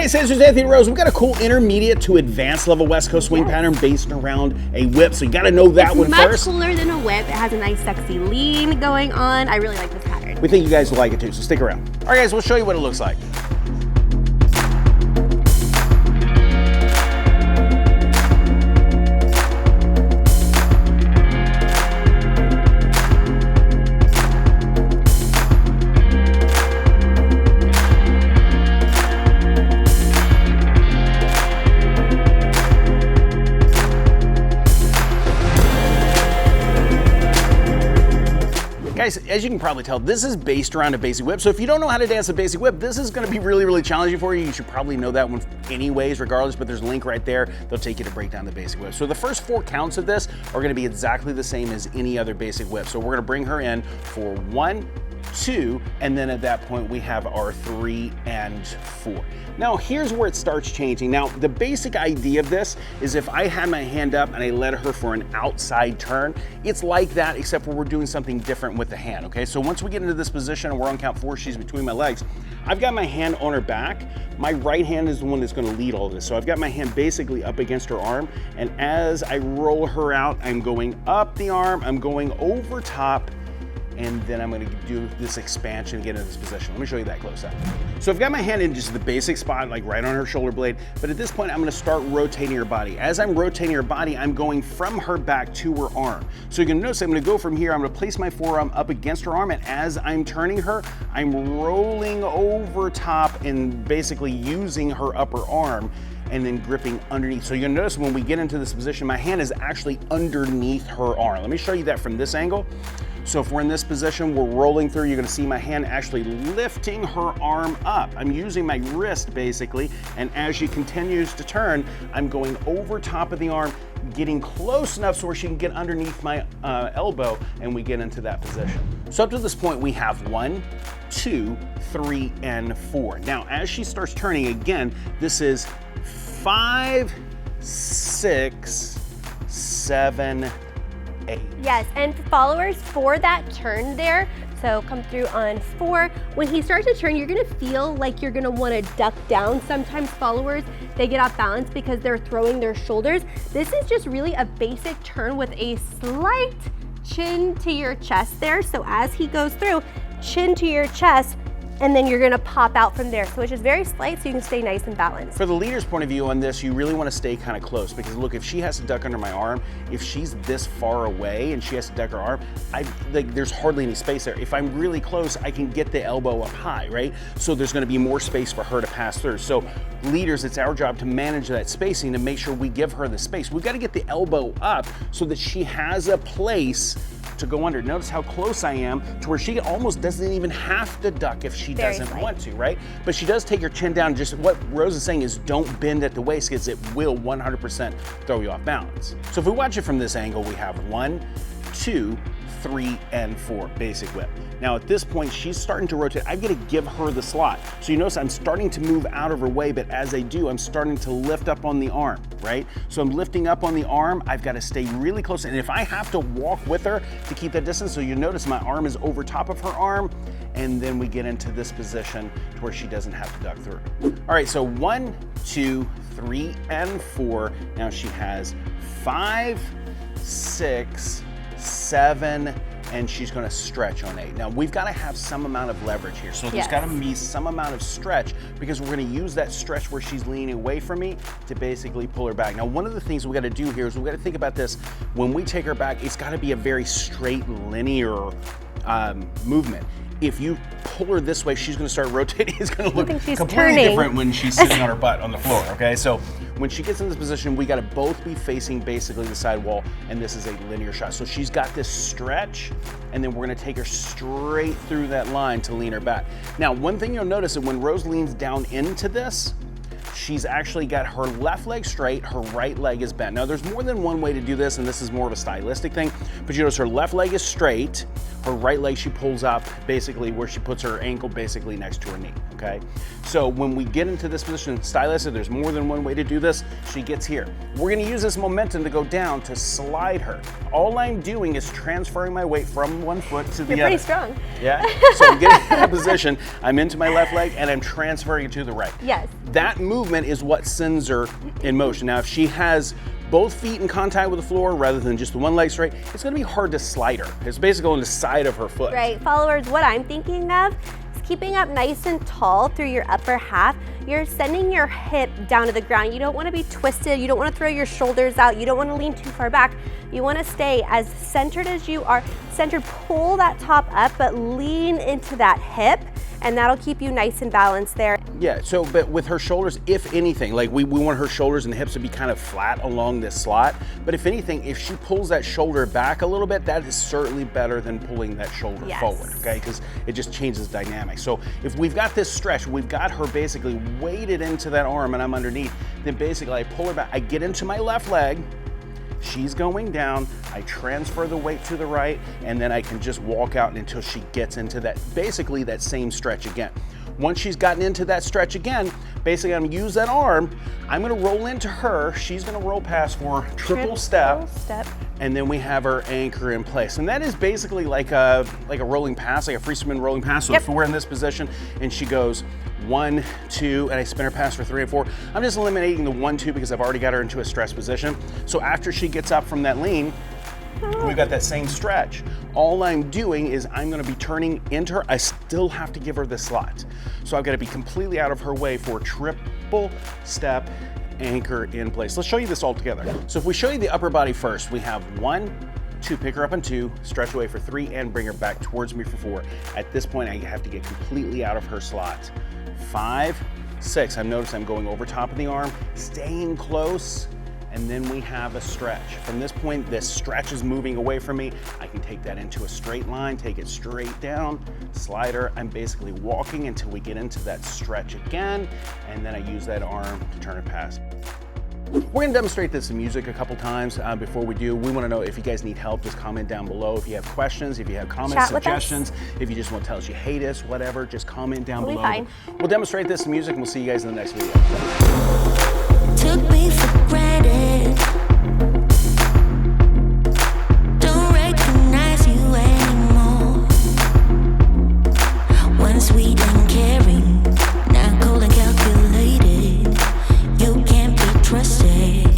Hey, Sisters, Anthony Rose. We've got a cool intermediate to advanced level West Coast swing pattern based around a whip. So you got to know that one first. It's much cooler than a whip. It has a nice sexy lean going on. I really like this pattern. We think you guys will like it too, so stick around. All right, guys, we'll show you what it looks like. Guys, as you can probably tell, this is based around a basic whip. So if you don't know how to dance a basic whip, this is gonna be really, really challenging for you. You should probably know that one anyways, regardless, but there's a link right there. They'll take you to break down the basic whip. So the first 4 counts of this are gonna be exactly the same as any other basic whip. So we're gonna bring her in for 1, 2, and then at that point we have our 3 and 4. Now here's where it starts changing. Now the basic idea of this is if I had my hand up and I led her for an outside turn, it's like that except for we're doing something different with the hand, okay? So once we get into this position and we're on count 4, she's between my legs, I've got my hand on her back. My right hand is the one that's gonna lead all of this. So I've got my hand basically up against her arm, and as I roll her out, I'm going up the arm, I'm going over top, and then I'm gonna do this expansion and get into this position. Let me show you that close up. So I've got my hand in just the basic spot, like right on her shoulder blade, but at this point I'm gonna start rotating her body. As I'm rotating her body, I'm going from her back to her arm. So you're gonna notice I'm gonna go from here, I'm gonna place my forearm up against her arm, and as I'm turning her, I'm rolling over top and basically using her upper arm and then gripping underneath. So you're gonna notice when we get into this position, my hand is actually underneath her arm. Let me show you that from this angle. So if we're in this position, we're rolling through, you're gonna see my hand actually lifting her arm up. I'm using my wrist basically, and as she continues to turn, I'm going over top of the arm, getting close enough so where she can get underneath my elbow, and we get into that position. So up to this point, we have 1, 2, 3, and 4. Now, as she starts turning again, this is 5, 6, 7, 8. Yes, and followers for that turn there, so come through on 4. When he starts to turn, you're gonna feel like you're gonna wanna duck down. Sometimes followers, they get off balance because they're throwing their shoulders. This is just really a basic turn with a slight chin to your chest there. So as he goes through, chin to your chest, and then you're gonna pop out from there. So it's just very slight so you can stay nice and balanced. For the leader's point of view on this, you really wanna stay kind of close because look, if she has to duck under my arm, if she's this far away and she has to duck her arm, there's hardly any space there. If I'm really close, I can get the elbow up high, right? So there's gonna be more space for her to pass through. So leaders, it's our job to manage that spacing to make sure we give her the space. We've gotta get the elbow up so that she has a place to go under. Notice how close I am to where she almost doesn't even have to duck if she doesn't want to, right? But she does take her chin down. Just what Rose is saying is don't bend at the waist because it will 100% throw you off balance. So if we watch it from this angle, we have 1, 2, 3, and 4, basic whip. Now at this point, she's starting to rotate. I've got to give her the slot. So you notice I'm starting to move out of her way, but as I do, I'm starting to lift up on the arm, right? So I'm lifting up on the arm. I've got to stay really close. And if I have to walk with her to keep that distance, so you notice my arm is over top of her arm, and then we get into this position to where she doesn't have to duck through. All right, so 1, 2, 3, and 4. Now she has 5, 6, 7, and she's gonna stretch on 8. Now we've gotta have some amount of leverage here. So there's gotta be some amount of stretch because we're gonna use that stretch where she's leaning away from me to basically pull her back. Now one of the things we gotta do here is we gotta think about this. When we take her back, it's gotta be a very straight, linear movement. If you pull her this way, she's gonna start rotating. It's gonna look completely different when she's sitting on her butt on the floor, okay? So when she gets in this position, we gotta both be facing basically the side wall, and this is a linear shot. So she's got this stretch, and then we're gonna take her straight through that line to lean her back. Now, one thing you'll notice is when Rose leans down into this, she's actually got her left leg straight, her right leg is bent. Now there's more than one way to do this, and this is more of a stylistic thing, but you notice her left leg is straight, Her right leg she pulls up basically where she puts her ankle basically next to her knee, okay? So when we get into this position, stylistic, there's more than one way to do this. She gets here. We're gonna use this momentum to go down to slide her. All I'm doing is transferring my weight from one foot to the You're other. pretty strong. Yeah, so I'm getting in that position, I'm into my left leg and I'm transferring it to the right. Yes. That movement is what sends her in motion. Now, if she has both feet in contact with the floor rather than just the one leg straight, it's gonna be hard to slide her. It's basically on the side of her foot. Right, followers, what I'm thinking of is keeping up nice and tall through your upper half. You're sending your hip down to the ground. You don't wanna be twisted. You don't wanna throw your shoulders out. You don't wanna lean too far back. You wanna stay as centered as you are. Centered, pull that top up, but lean into that hip, and that'll keep you nice and balanced there. Yeah, so but with her shoulders, if anything, like we want her shoulders and hips to be kind of flat along this slot, but if anything, if she pulls that shoulder back a little bit, that is certainly better than pulling that shoulder Yes. forward, okay? Because it just changes the dynamic. So if we've got this stretch, we've got her basically weighted into that arm and I'm underneath, then basically I pull her back, I get into my left leg, she's going down, I transfer the weight to the right, and then I can just walk out until she gets into that, basically that same stretch again. Once she's gotten into that stretch again, basically I'm gonna use that arm, I'm gonna roll into her, she's gonna roll past for triple step, and then we have her anchor in place. And that is basically like a rolling pass, like a free spin rolling pass. So if we're in this position and she goes 1, 2, and I spin her pass for 3 and 4, I'm just eliminating the 1, 2 because I've already got her into a stress position. So after she gets up from that lean, we've got that same stretch. All I'm doing is I'm gonna be turning into her. I still have to give her the slot. So I've gotta be completely out of her way for triple step, anchor in place. Let's show you this all together. So if we show you the upper body first, we have 1, 2, pick her up and 2, stretch away for 3, and bring her back towards me for 4. At this point, I have to get completely out of her slot. 5, 6, I've noticed I'm going over top of the arm, staying close, and then we have a stretch. From this point, this stretch is moving away from me. I can take that into a straight line, take it straight down, slider. I'm basically walking until we get into that stretch again, and then I use that arm to turn it past. We're gonna demonstrate this in music a couple times. Before we do, we wanna know if you guys need help, just comment down below. If you have questions, if you have comments, Chat with suggestions, if you just wanna tell us you hate us, whatever, just comment down We'll be below. fine. We'll demonstrate this in music and we'll see you guys in the next video. Took me for granted. Don't recognize you anymore. Once sweet and caring, now cold and calculated. You can't be trusted.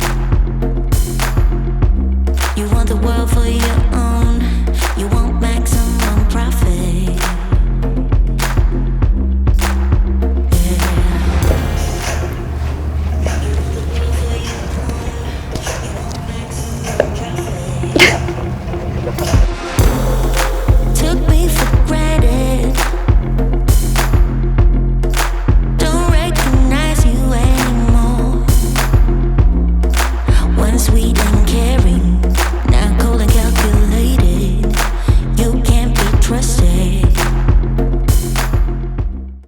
You want the world for your own. You want maximum profit. Took me for granted. Don't recognize you anymore. Once sweet and caring, now cold and calculated. You can't be trusted.